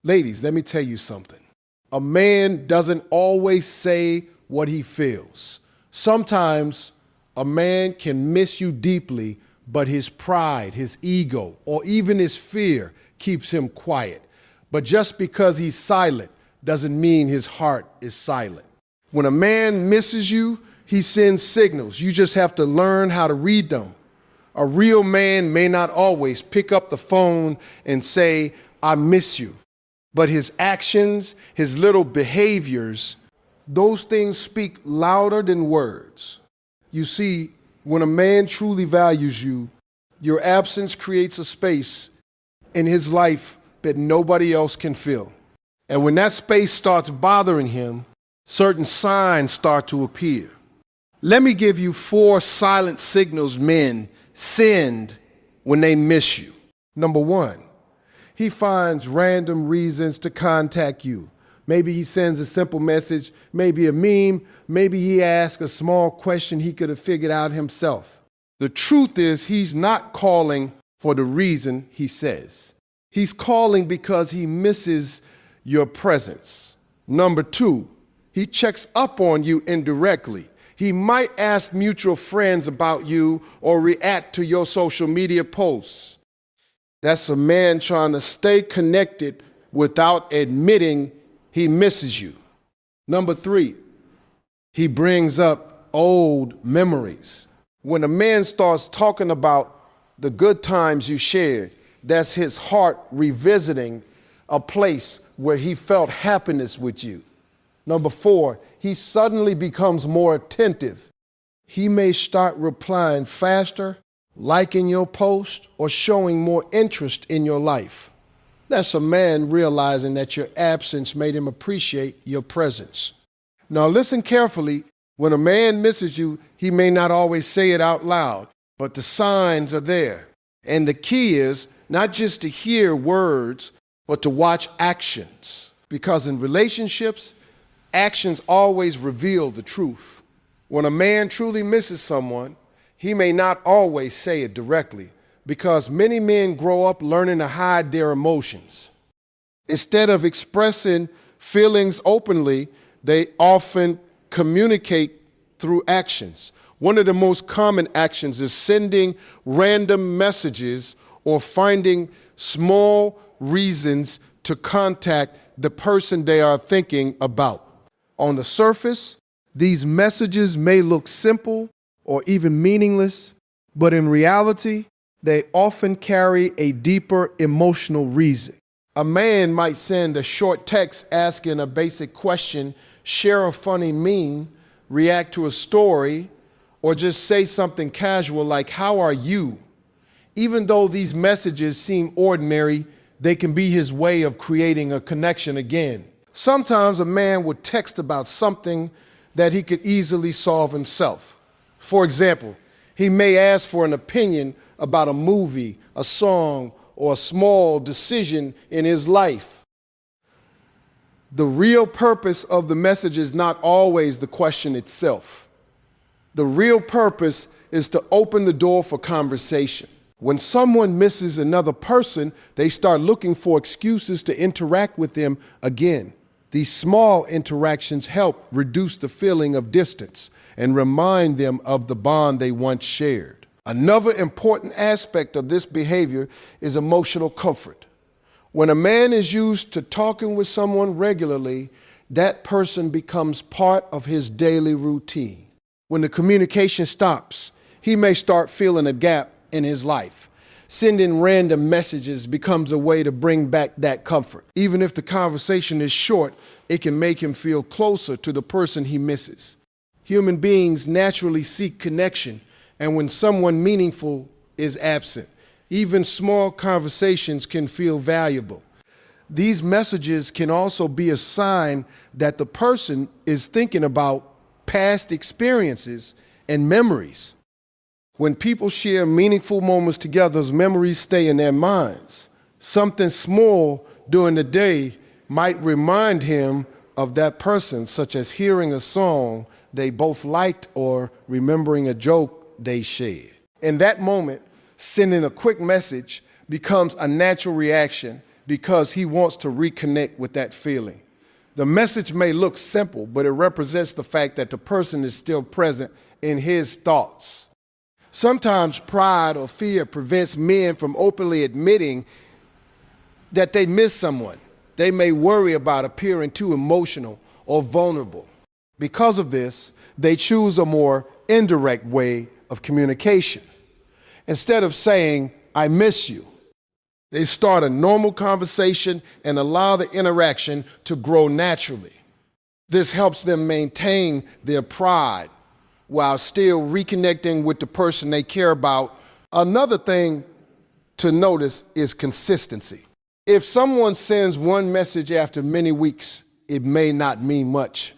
Ladies, let me tell you something. A man doesn't always say what he feels. Sometimes a man can miss you deeply, but his pride, his ego, or even his fear keeps him quiet. But just because he's silent doesn't mean his heart is silent. When a man misses you, he sends signals. You just have to learn how to read them. A real man may not always pick up the phone and say, "I miss you." But his actions, his little behaviors, those things speak louder than words. You see, when a man truly values you, your absence creates a space in his life that nobody else can fill. And when that space starts bothering him, certain signs start to appear. Let me give you 4 silent signals men send when they miss you. Number 1, he finds random reasons to contact you. Maybe he sends a simple message, maybe a meme, maybe he asks a small question he could have figured out himself. The truth is, he's not calling for the reason he says. He's calling because he misses your presence. Number 2, he checks up on you indirectly. He might ask mutual friends about you or react to your social media posts. That's a man trying to stay connected without admitting he misses you. Number 3, he brings up old memories. When a man starts talking about the good times you shared, that's his heart revisiting a place where he felt happiness with you. Number 4, he suddenly becomes more attentive. He may start replying faster, liking your post, or showing more interest in your life. That's a man realizing that your absence made him appreciate your presence. Now listen carefully. When a man misses you, he may not always say it out loud, but the signs are there. And the key is not just to hear words, but to watch actions. Because in relationships, actions always reveal the truth. When a man truly misses someone, he may not always say it directly, because many men grow up learning to hide their emotions. Instead of expressing feelings openly, they often communicate through actions. One of the most common actions is sending random messages or finding small reasons to contact the person they are thinking about. On the surface, these messages may look simple or even meaningless, but in reality, they often carry a deeper emotional reason. A man might send a short text asking a basic question, share a funny meme, react to a story, or just say something casual like, "How are you?" Even though these messages seem ordinary, they can be his way of creating a connection again. Sometimes a man would text about something that he could easily solve himself. For example, he may ask for an opinion about a movie, a song, or a small decision in his life. The real purpose of the message is not always the question itself. The real purpose is to open the door for conversation. When someone misses another person, they start looking for excuses to interact with them again. These small interactions help reduce the feeling of distance and remind them of the bond they once shared. Another important aspect of this behavior is emotional comfort. When a man is used to talking with someone regularly, that person becomes part of his daily routine. When the communication stops, he may start feeling a gap in his life. Sending random messages becomes a way to bring back that comfort. Even if the conversation is short, it can make him feel closer to the person he misses. Human beings naturally seek connection, and when someone meaningful is absent, even small conversations can feel valuable. These messages can also be a sign that the person is thinking about past experiences and memories. When people share meaningful moments together, memories stay in their minds. Something small during the day might remind him of that person, such as hearing a song they both liked or remembering a joke they shared. In that moment, sending a quick message becomes a natural reaction because he wants to reconnect with that feeling. The message may look simple, but it represents the fact that the person is still present in his thoughts. Sometimes pride or fear prevents men from openly admitting that they miss someone. They may worry about appearing too emotional or vulnerable. Because of this, they choose a more indirect way of communication. Instead of saying, "I miss you," they start a normal conversation and allow the interaction to grow naturally. This helps them maintain their pride while still reconnecting with the person they care about. Another thing to notice is consistency. If someone sends one message after many weeks, it may not mean much.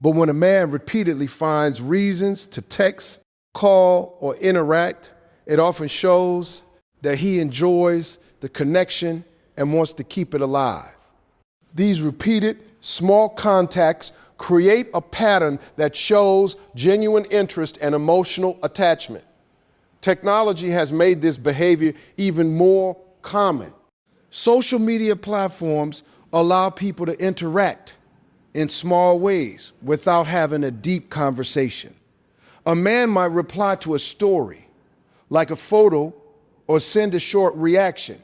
But when a man repeatedly finds reasons to text, call, or interact, it often shows that he enjoys the connection and wants to keep it alive. These repeated, small contacts create a pattern that shows genuine interest and emotional attachment. Technology has made this behavior even more common. Social media platforms allow people to interact in small ways without having a deep conversation. A man might reply to a story, like a photo, or send a short reaction.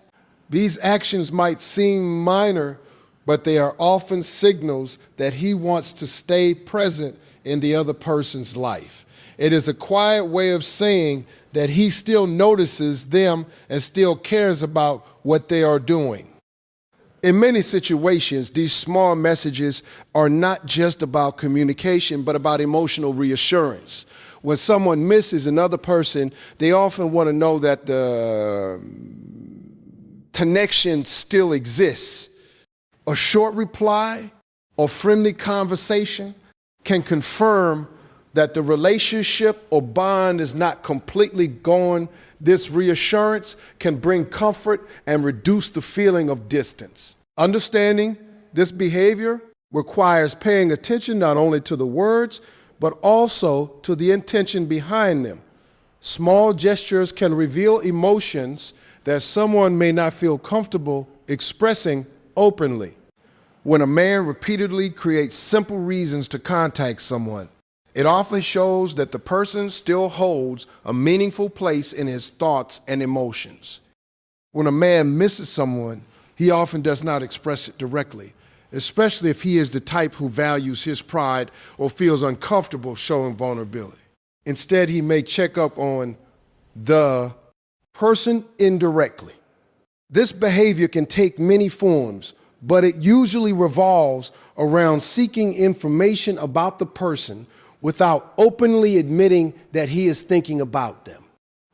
These actions might seem minor, but they are often signals that he wants to stay present in the other person's life. It is a quiet way of saying that he still notices them and still cares about what they are doing. In many situations, these small messages are not just about communication, but about emotional reassurance. When someone misses another person, they often want to know that the connection still exists. A short reply or friendly conversation can confirm that the relationship or bond is not completely gone. This reassurance can bring comfort and reduce the feeling of distance. Understanding this behavior requires paying attention not only to the words, but also to the intention behind them. Small gestures can reveal emotions that someone may not feel comfortable expressing openly. When a man repeatedly creates simple reasons to contact someone, it often shows that the person still holds a meaningful place in his thoughts and emotions. When a man misses someone, he often does not express it directly, especially if he is the type who values his pride or feels uncomfortable showing vulnerability. Instead, he may check up on the person indirectly. This behavior can take many forms, but it usually revolves around seeking information about the person without openly admitting that he is thinking about them.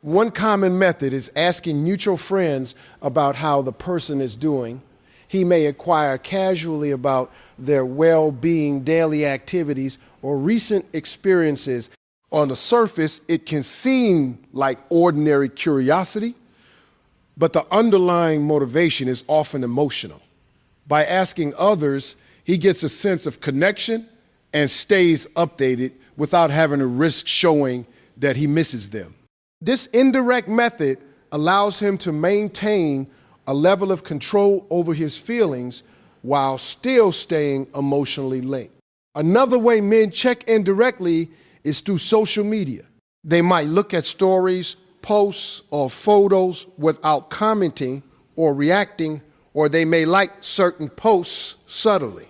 One common method is asking mutual friends about how the person is doing. He may inquire casually about their well-being, daily activities, or recent experiences. On the surface, it can seem like ordinary curiosity, but the underlying motivation is often emotional. By asking others, he gets a sense of connection and stays updated without having to risk showing that he misses them. This indirect method allows him to maintain a level of control over his feelings while still staying emotionally linked. Another way men check in directly is through social media. They might look at stories, posts, or photos without commenting or reacting, or they may like certain posts subtly.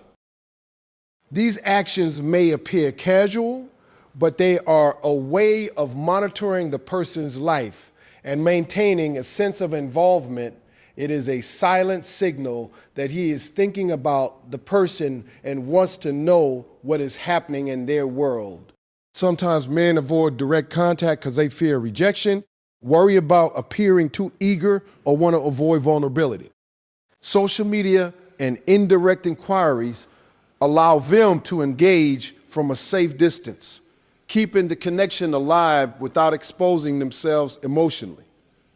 These actions may appear casual, but they are a way of monitoring the person's life and maintaining a sense of involvement. It is a silent signal that he is thinking about the person and wants to know what is happening in their world. Sometimes men avoid direct contact because they fear rejection, worry about appearing too eager, or want to avoid vulnerability. Social media and indirect inquiries allow them to engage from a safe distance, keeping the connection alive without exposing themselves emotionally.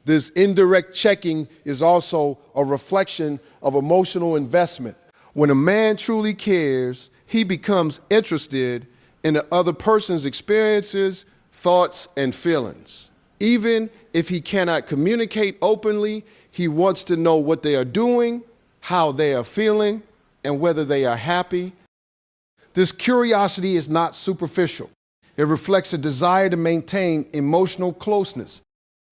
This indirect checking is also a reflection of emotional investment. When a man truly cares, he becomes interested in the other person's experiences, thoughts, and feelings. Even if he cannot communicate openly, he wants to know what they are doing, how they are feeling and whether they are happy. This curiosity is not superficial. It reflects a desire to maintain emotional closeness.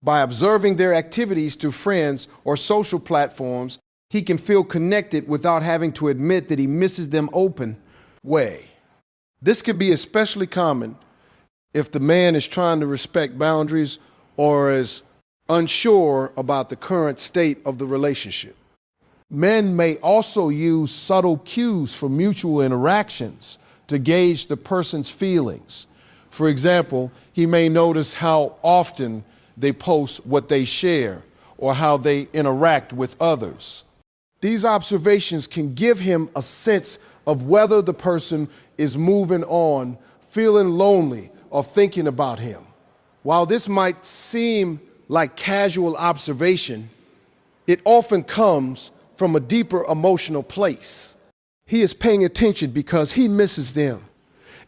By observing their activities through friends or social platforms, he can feel connected without having to admit that he misses them open way. This could be especially common if the man is trying to respect boundaries or is unsure about the current state of the relationship. Men may also use subtle cues for mutual interactions to gauge the person's feelings. For example, he may notice how often they post what they share or how they interact with others. These observations can give him a sense of whether the person is moving on, feeling lonely, or thinking about him. While this might seem like casual observation, it often comes from a deeper emotional place. He is paying attention because he misses them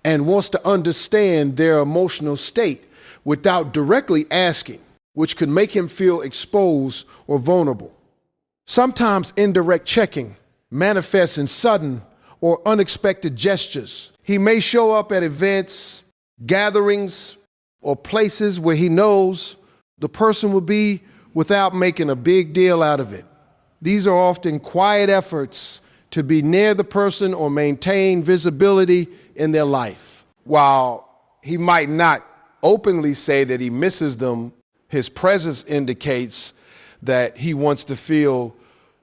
and wants to understand their emotional state without directly asking, which could make him feel exposed or vulnerable. Sometimes indirect checking manifests in sudden or unexpected gestures. He may show up at events, gatherings, or places where he knows the person will be without making a big deal out of it. These are often quiet efforts to be near the person or maintain visibility in their life. While he might not openly say that he misses them, his presence indicates that he wants to feel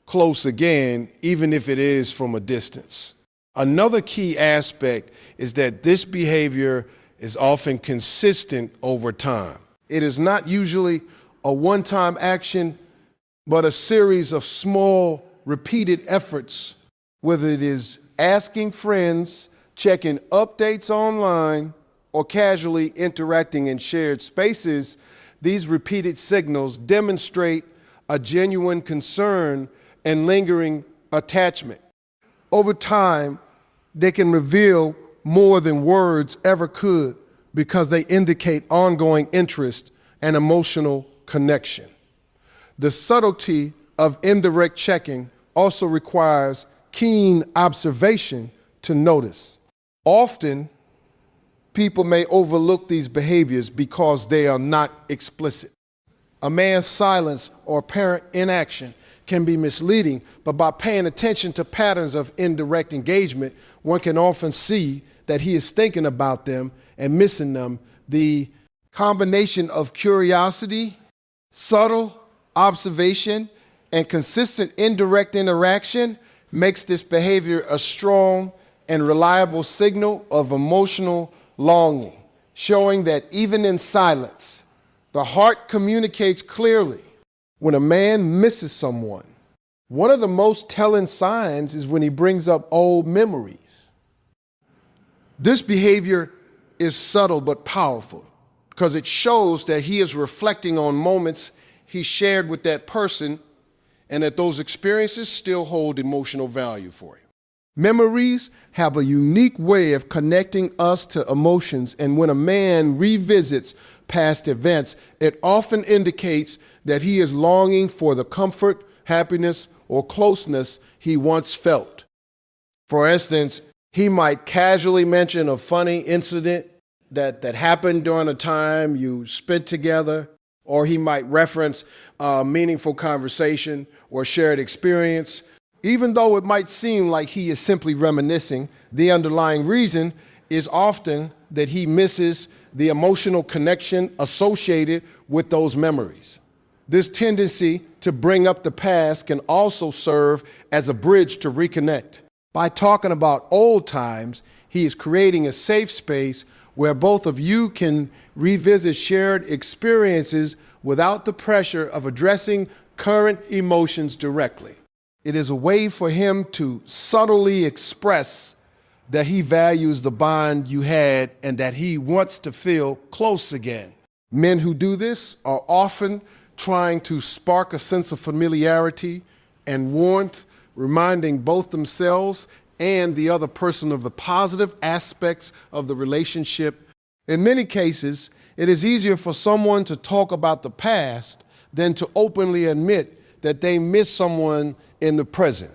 close again, even if it is from a distance. Another key aspect is that this behavior is often consistent over time. It is not usually a one-time action, but a series of small, repeated efforts, whether it is asking friends, checking updates online, or casually interacting in shared spaces. These repeated signals demonstrate a genuine concern and lingering attachment. Over time, they can reveal more than words ever could because they indicate ongoing interest and emotional connection. The subtlety of indirect checking also requires keen observation to notice. Often, people may overlook these behaviors because they are not explicit. A man's silence or apparent inaction can be misleading, but by paying attention to patterns of indirect engagement, one can often see that he is thinking about them and missing them. The combination of curiosity, subtle observation, and consistent indirect interaction makes this behavior a strong and reliable signal of emotional longing, showing that even in silence, the heart communicates clearly. When a man misses someone, one of the most telling signs is when he brings up old memories. This behavior is subtle but powerful because it shows that he is reflecting on moments he shared with that person and that those experiences still hold emotional value for him. Memories have a unique way of connecting us to emotions, and when a man revisits past events, it often indicates that he is longing for the comfort, happiness, or closeness he once felt. For instance, he might casually mention a funny incident that happened during a time you spent together, or he might reference a meaningful conversation or shared experience. Even though it might seem like he is simply reminiscing, the underlying reason is often that he misses the emotional connection associated with those memories. This tendency to bring up the past can also serve as a bridge to reconnect. By talking about old times, he is creating a safe space where both of you can revisit shared experiences without the pressure of addressing current emotions directly. It is a way for him to subtly express that he values the bond you had and that he wants to feel close again. Men who do this are often trying to spark a sense of familiarity and warmth, reminding both themselves and the other person of the positive aspects of the relationship. In many cases, it is easier for someone to talk about the past than to openly admit that they miss someone in the present.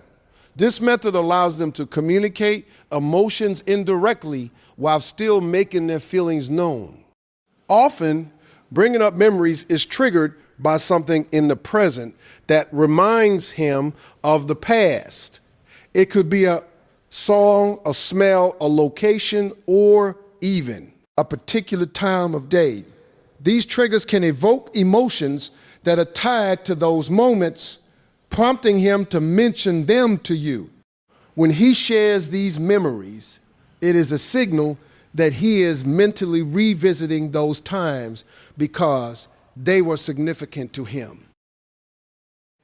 This method allows them to communicate emotions indirectly while still making their feelings known. Often, bringing up memories is triggered by something in the present that reminds him of the past. It could be a song, a smell, a location, or even a particular time of day. These triggers can evoke emotions that are tied to those moments, prompting him to mention them to you. When he shares these memories, it is a signal that he is mentally revisiting those times because they were significant to him.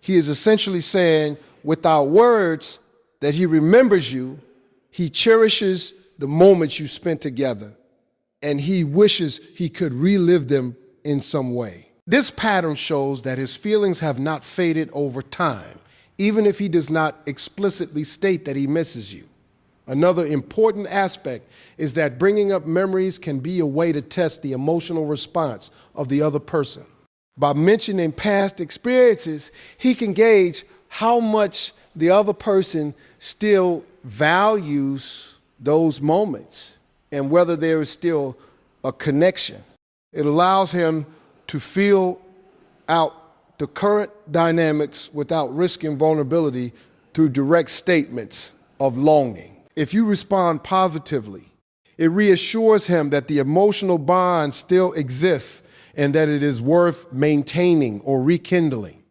He is essentially saying, without words, that he remembers you, he cherishes the moments you spent together, and he wishes he could relive them in some way. This pattern shows that his feelings have not faded over time, even if he does not explicitly state that he misses you. Another important aspect is that bringing up memories can be a way to test the emotional response of the other person. By mentioning past experiences, he can gauge how much the other person still values those moments and whether there is still a connection. It allows him to feel out the current dynamics without risking vulnerability through direct statements of longing. If you respond positively, it reassures him that the emotional bond still exists and that it is worth maintaining or rekindling.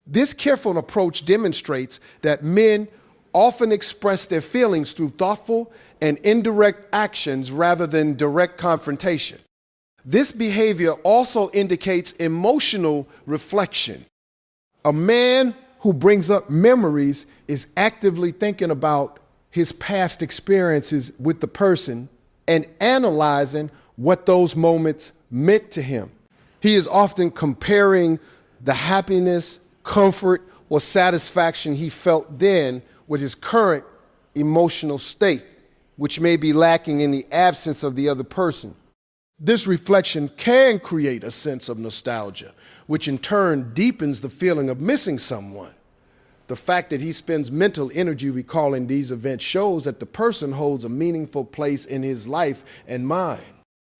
This careful approach demonstrates that men often express their feelings through thoughtful and indirect actions rather than direct confrontation. This behavior also indicates emotional reflection. A man who brings up memories is actively thinking about his past experiences with the person and analyzing what those moments meant to him. He is often comparing the happiness, comfort, or satisfaction he felt then with his current emotional state, which may be lacking in the absence of the other person. This reflection can create a sense of nostalgia, which in turn deepens the feeling of missing someone. The fact that he spends mental energy recalling these events shows that the person holds a meaningful place in his life and mind.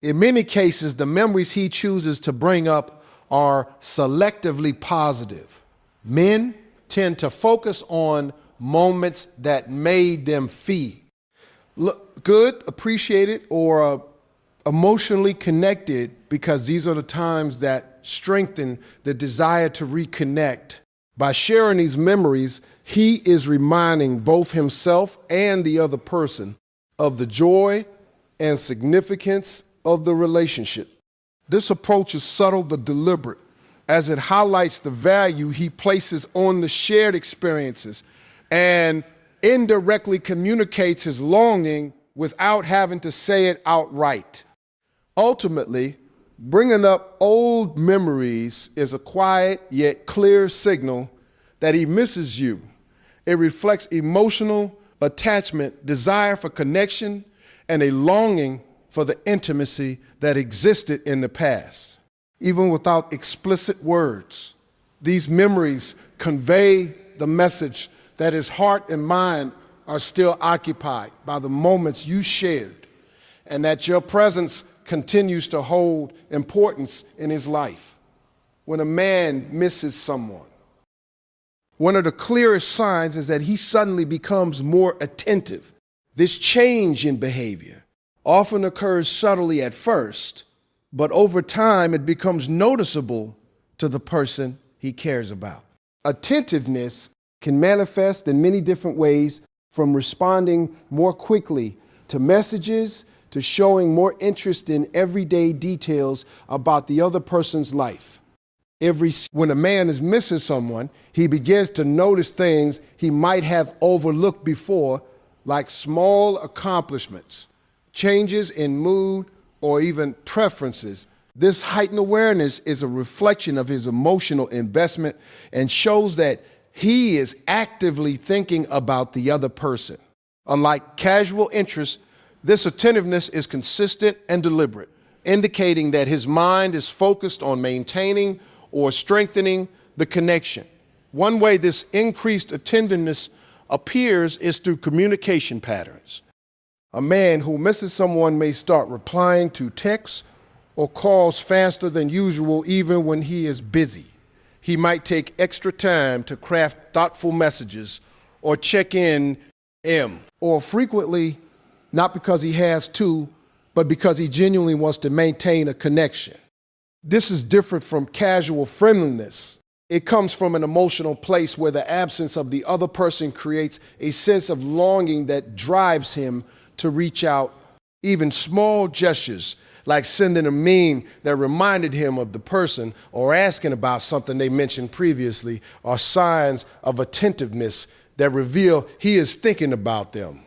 In many cases, the memories he chooses to bring up are selectively positive. Men tend to focus on moments that made them feel good, appreciated, or emotionally connected, because these are the times that strengthen the desire to reconnect. By sharing these memories, he is reminding both himself and the other person of the joy and significance of the relationship. This approach is subtle but deliberate, as it highlights the value he places on the shared experiences and indirectly communicates his longing without having to say it outright. Ultimately, bringing up old memories is a quiet yet clear signal that he misses you. It reflects emotional attachment, desire for connection, and a longing for the intimacy that existed in the past. Even without explicit words, these memories convey the message that his heart and mind are still occupied by the moments you shared, and that your presence continues to hold importance in his life. When a man misses someone, one of the clearest signs is that he suddenly becomes more attentive. This change in behavior often occurs subtly at first, but over time it becomes noticeable to the person he cares about. Attentiveness can manifest in many different ways, from responding more quickly to messages to showing more interest in everyday details about the other person's life. When a man is missing someone, he begins to notice things he might have overlooked before, like small accomplishments, changes in mood, or even preferences. This heightened awareness is a reflection of his emotional investment and shows that he is actively thinking about the other person. Unlike casual interest, this attentiveness is consistent and deliberate, indicating that his mind is focused on maintaining or strengthening the connection. One way this increased attentiveness appears is through communication patterns. A man who misses someone may start replying to texts or calls faster than usual even when he is busy. He might take extra time to craft thoughtful messages or check in or frequently not because he has to, but because he genuinely wants to maintain a connection. This is different from casual friendliness. It comes from an emotional place where the absence of the other person creates a sense of longing that drives him to reach out. Even small gestures like sending a meme that reminded him of the person or asking about something they mentioned previously are signs of attentiveness that reveal he is thinking about them.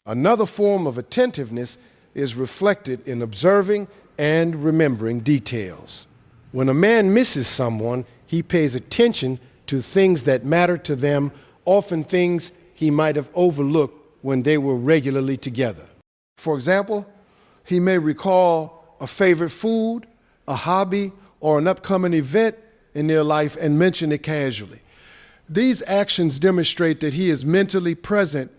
Another form of attentiveness is reflected in observing and remembering details. When a man misses someone, he pays attention to things that matter to them, often things he might have overlooked when they were regularly together. For example, he may recall a favorite food, a hobby, or an upcoming event in their life and mention it casually. These actions demonstrate that he is mentally present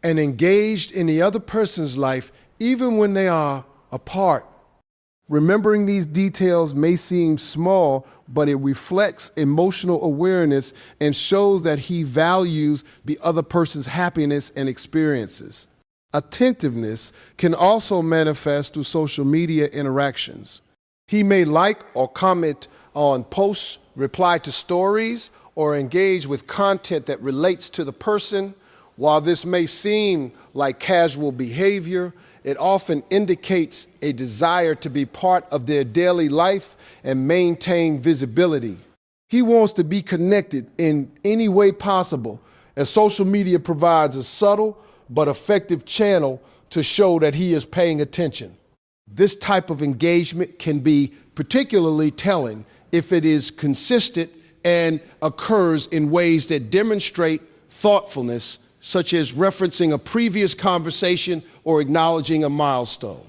and engaged in the other person's life, even when they are apart. Remembering these details may seem small, but it reflects emotional awareness and shows that he values the other person's happiness and experiences. Attentiveness can also manifest through social media interactions. He may like or comment on posts, reply to stories, or engage with content that relates to the person. While this may seem like casual behavior, it often indicates a desire to be part of their daily life and maintain visibility. He wants to be connected in any way possible, and social media provides a subtle but effective channel to show that he is paying attention. This type of engagement can be particularly telling if it is consistent and occurs in ways that demonstrate thoughtfulness, such as referencing a previous conversation or acknowledging a milestone.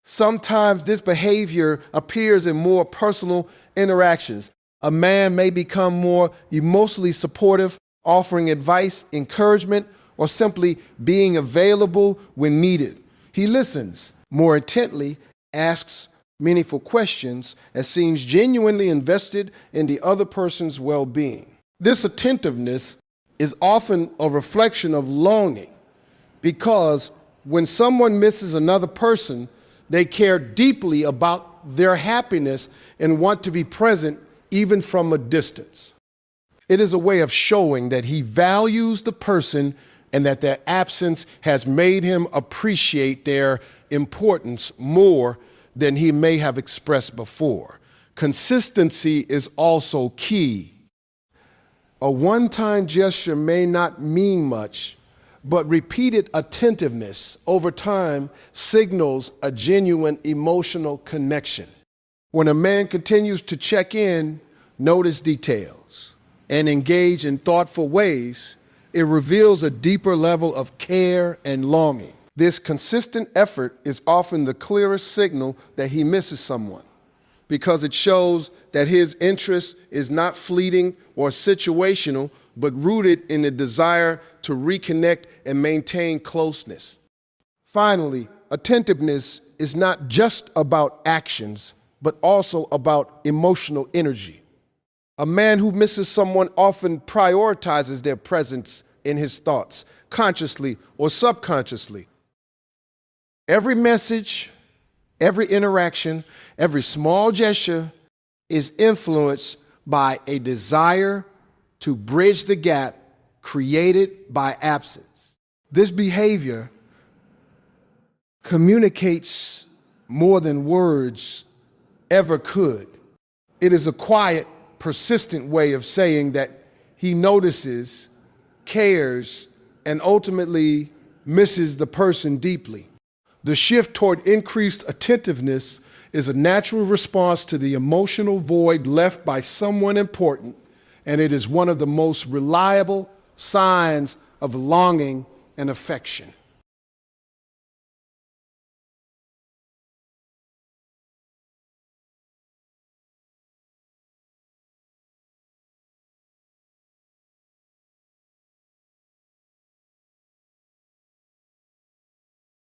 Sometimes this behavior appears in more personal interactions. A man may become more emotionally supportive, offering advice, encouragement, or simply being available when needed. He listens more intently, asks meaningful questions, and seems genuinely invested in the other person's well-being. This attentiveness is often a reflection of longing, because when someone misses another person, they care deeply about their happiness and want to be present even from a distance. It is a way of showing that he values the person and that their absence has made him appreciate their importance more than he may have expressed before. Consistency is also key. A one-time gesture may not mean much, but repeated attentiveness over time signals a genuine emotional connection. When a man continues to check in, notice details, and engage in thoughtful ways, it reveals a deeper level of care and longing. This consistent effort is often the clearest signal that he misses someone, because it shows that his interest is not fleeting or situational, but rooted in the desire to reconnect and maintain closeness. Finally, attentiveness is not just about actions, but also about emotional energy. A man who misses someone often prioritizes their presence in his thoughts, consciously or subconsciously. Every message, every interaction, every small gesture is influenced by a desire to bridge the gap created by absence. This behavior communicates more than words ever could. It is a quiet, persistent way of saying that he notices, cares, and ultimately misses the person deeply. The shift toward increased attentiveness is a natural response to the emotional void left by someone important, and it is one of the most reliable signs of longing and affection.